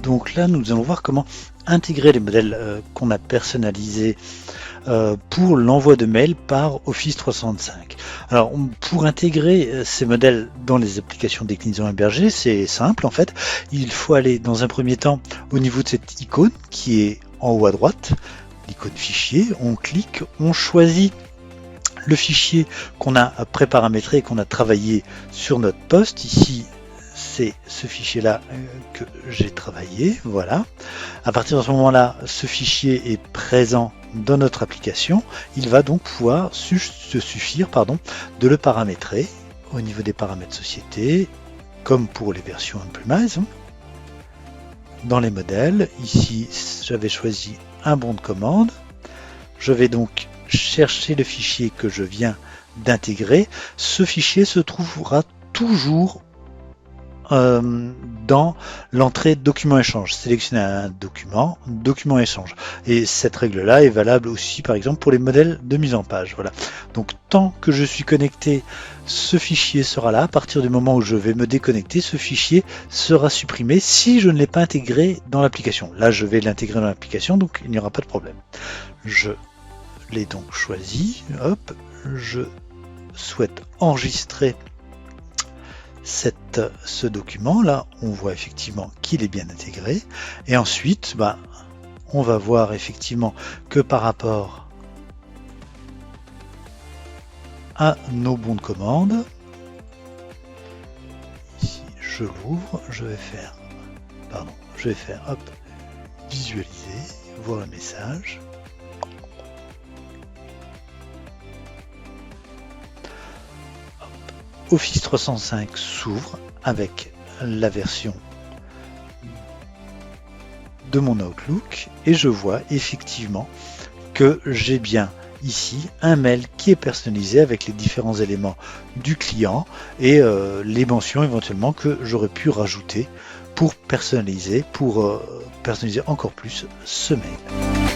Donc là, nous allons voir comment intégrer les modèles qu'on a personnalisés pour l'envoi de mails par Office 365. Alors, pour intégrer ces modèles dans les applications déclinaison hébergées, c'est simple en fait. Il faut aller dans un premier temps au niveau de cette icône qui est en haut à droite, l'icône fichier. On clique, on choisit le fichier qu'on a préparamétré et qu'on a travaillé sur notre poste. Ici, c'est ce fichier-là que j'ai travaillé. Voilà. À partir de ce moment-là, ce fichier est présent dans notre application. Il va donc pouvoir se suffire de le paramétrer au niveau des paramètres société, comme pour les versions on-premise. Dans les modèles, ici, j'avais choisi un bon de commande. Je vais donc chercher le fichier que je viens d'intégrer. Ce fichier se trouvera toujours dans l'entrée document échange. Sélectionnez un document échange. Et cette règle-là est valable aussi par exemple pour les modèles de mise en page. Voilà. Donc tant que je suis connecté, ce fichier sera là. À partir du moment où je vais me déconnecter, ce fichier sera supprimé si je ne l'ai pas intégré dans l'application. Là, je vais l'intégrer dans l'application, donc il n'y aura pas de problème. Je l'ai donc choisi. Hop, je souhaite enregistrer ce document là, on voit effectivement qu'il est bien intégré, et ensuite on va voir effectivement que par rapport à nos bons de commande, ici je l'ouvre, je vais faire visualiser, voir le message. Office 365 s'ouvre avec la version de mon Outlook et je vois effectivement que j'ai bien ici un mail qui est personnalisé avec les différents éléments du client et les mentions éventuellement que j'aurais pu rajouter pour personnaliser encore plus ce mail.